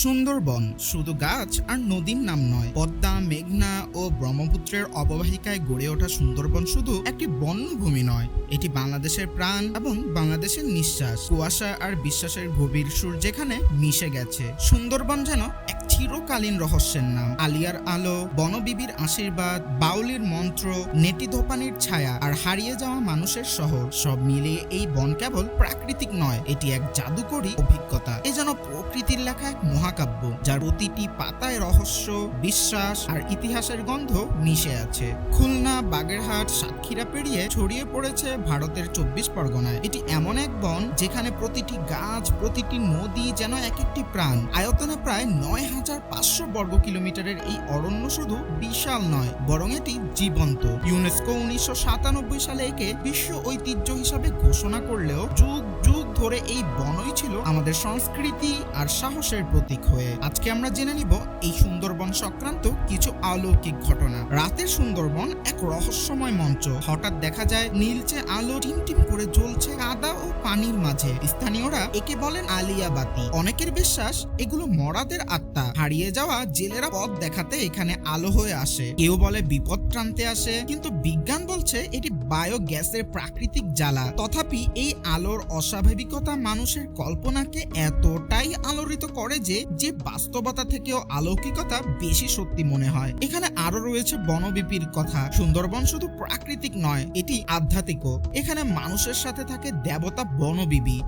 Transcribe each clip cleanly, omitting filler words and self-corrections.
সুন্দরবন শুধু গাছ আর নদীর নাম নয়, পদ্মা, মেঘনা ও ব্রহ্মপুত্রের অববাহিকায় গড়ে ওঠা সুন্দরবন শুধু একটি বন্যভূমি নয়, এটি বাংলাদেশের প্রাণ এবং বাংলাদেশের নিঃশ্বাস। কুয়াশা আর বিশ্বাসের গভীর সুর যেখানে মিশে গেছে। সুন্দরবন যেন এক চিরকালীন রহস্যের নাম। আলিয়ার আলো, বনবিবির আশীর্বাদ, বাউলির মন্ত্র, নেটি ধোপানির ছায়া আর হারিয়ে যাওয়া মানুষের শহর, সব মিলিয়ে এই বন কেবল প্রাকৃতিক নয়, এটি এক জাদুকরী অভিজ্ঞতা। এ যেন প্রকৃতির লেখা এক মহাকাব্য, যার প্রতিটি পাতায় রহস্য, বিশ্বাস আর ইতিহাসের গন্ধ মিশে আছে। খুলনা, বাগেরহাট, সাতক্ষীরা পেরিয়ে ছড়িয়ে পড়েছে ভারতের 24 পরগনায়। এটি এমন এক বন যেখানে প্রতিটি গাছ, প্রতিটি নদী যেন এক একটি প্রাণ। আয়তনে প্রায় ৯,৫০০ বর্গ কিলোমিটারের এই অরণ্য শুধু বিশাল নয়, বরং এটি জীবন্ত। ইউনেস্কো ১৯৯৭ সালে একে বিশ্ব ঐতিহ্য হিসাবে ঘোষণা করলেও যুগ যুগ ধরে এই বনই ছিল আমাদের সংস্কৃতি আর সাহসের প্রতীক হয়ে। আজকে আমরা জেনে নিব এই সুন্দরবন সংক্রান্ত কিছু অলৌকিক ঘটনা। রাতের সুন্দরবন এক রহস্যময় মঞ্চ। হঠাৎ দেখা যায় নীলচে আলো টিমটিম করে জ্বলছে কাদা ও পানির মাঝে। স্থানীয়রা একে বলেন আলিয়া বাতি। অনেকের বিশ্বাস এগুলো মরাদের আত্মা। হারিয়ে যাওয়া জেলেরা পথ দেখাতে এখানে আলো হয়ে আসে। কেউ বলে বিপদ টানতে আসে, কিন্তু বিজ্ঞান বলছে এটি বায়োগ্যাসের প্রাকৃতিক জ্বালা। তথাপি এই আলোর অস্বাভাবিকতা মানুষের কল্পনাকে এতটাই আলোড়িত করে যে বাস্তবতা থেকেও অলৌকিকতা বেশি সত্যি মনে হয়। এখানে আরো রয়েছে বনবিপির কথা। সুন্দরবন শুধু প্রাকৃতিক নয়, এটি আধ্যাত্মিকও। এখানে মানুষের সাথে থাকে দেবতা বনবিবি,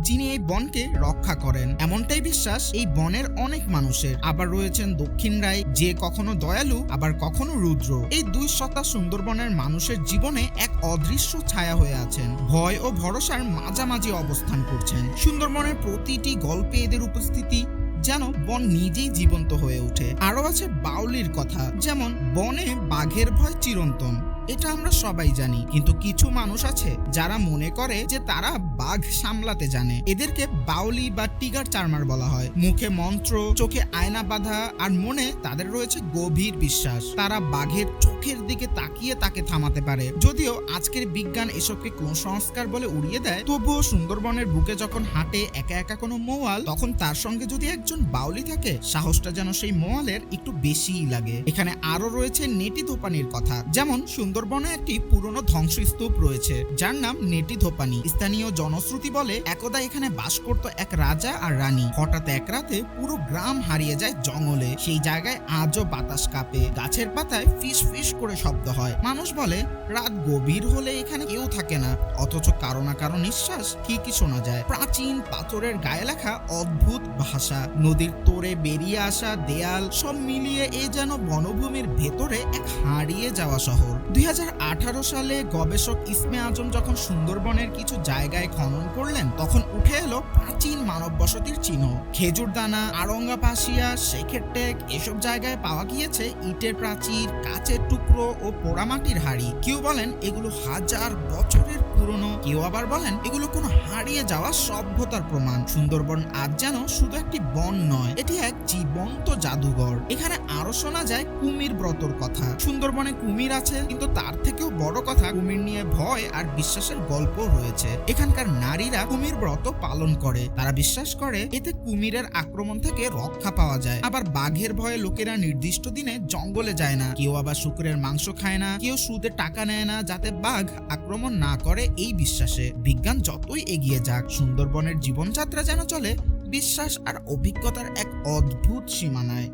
যিনি এই বনকে রক্ষা করেন, এমনটাই বিশ্বাস এই বনের অনেক মানুষের। আবার রয়েছেন দক্ষিণ রায়, যে কখনো দয়ালু আবার কখনো রুদ্র। এই দুই সত্তা সুন্দরবনের মানুষের জীবনে এক অদৃশ্য ছায়া হয়ে আছেন, ভয় ও ভরসার মাঝামাঝি অবস্থান করছেন। সুন্দরবনের প্রতিটি গল্পে এদের উপস্থিতি যেন বন নিজেই জীবন্ত হয়ে ওঠে। আরো আছে বাউলির কথা, যেমন বনে বাঘের ভয় চিরন্তন, এটা আমরা সবাই জানি, কিন্তু কিছু মানুষ আছে যারা মনে করে যে তারা বাঘ সামলাতে জানে। এদেরকে বাউলি বা টিগার চার্মার বলা হয়। মুখে মন্ত্র, চোখে আয়না বাঁধা, আর মনে তাদের রয়েছে গভীর বিশ্বাস। তারা বাঘের চোখের দিকে তাকিয়ে তাকে থামাতে পারে। যদিও আজকের বিজ্ঞান এসবকে কুসংস্কার বলে উড়িয়ে দেয়, তবুও সুন্দরবনের বুকে যখন হাঁটে একা একা কোনো মোয়াল, তখন তার সঙ্গে যদি একজন বাউলি থাকে, সাহসটা যেন সেই মোয়ালের একটু বেশিই লাগে। এখানে আরো রয়েছে নেটি ধোপানির কথা। যেমন সুন্দরবনে একটি পুরনো ধ্বংসস্তূপ রয়েছে যার নাম নেটি ধোপানি। স্থানীয় জনশ্রুতি বলে একদা এখানে বাস করত এক রাজা আর রানী। হঠাৎ এক রাতে পুরো গ্রাম হারিয়ে যায় জঙ্গলে। সেই জায়গায় আজও বাতাস কাঁপে, গাছের পাতায় ফিস ফিস করে শব্দ হয়। মানুষ বলে রাত গভীর হলে এখানে কেউ থাকে না, অথচ কারো না কারো নিঃশ্বাস ঠিকই শোনা যায়। প্রাচীন পাথরের গায়ে লেখা অদ্ভুত ভাষা, নদীর তোড়ে বেরিয়ে আসা দেয়াল, সব মিলিয়ে এ যেন বনভূমির ভেতরে এক হারিয়ে যাওয়া শহর। ২০১৮ সালে গবেষক ইসমে আজম যখন সুন্দরবনের কিছু জায়গায় খনন করলেন, তখন উঠে এলো প্রাচীন মানব বসতির চিহ্ন। খেজুর দানা, আড়ঙ্গা পাশিয়া, শেখের টেক, এসব জায়গায় পাওয়া গিয়েছে ইটের প্রাচীর, কাচের টুকরো ও পোড়ামাটির হাড়ি। কেউ বলেন এগুলো হাজার বছরের পুরনো, কেউ আবার বলেন এগুলো কোনো হারিয়ে যাওয়া সভ্যতার প্রমাণ। সুন্দরবন আজ যেন শুধু একটি বন নয়, এটি এক জীবন্ত জাদুঘর। এখানে আরো শোনা যায় কুমির ব্রতর কথা। সুন্দরবনে কুমির আছে, কিন্তু তার থেকেও বড় কথা, কুমির নিয়ে ভয় আর বিশ্বাসের গল্প রয়েছে। এখানকার নারীরা কুমির ব্রত পালন করে। তারা বিশ্বাস করে এতে কুমিরের আক্রমণ থেকে রক্ষা পাওয়া যায়। আবার বাঘের ভয়ে লোকেরা নির্দিষ্ট দিনে জঙ্গলে যায় না। কেউ আবার শুকরের মাংস খায় না, কেউ সুদে টাকা নেয় না, যাতে বাঘ আক্রমণ না করে এই বিশ্বাসে। বিজ্ঞান যতই এগিয়ে যাক, সুন্দরবনের জীবনযাত্রা যেন চলে বিশ্বাস আর অভিজ্ঞতার এক অদ্ভুত সীমানায়।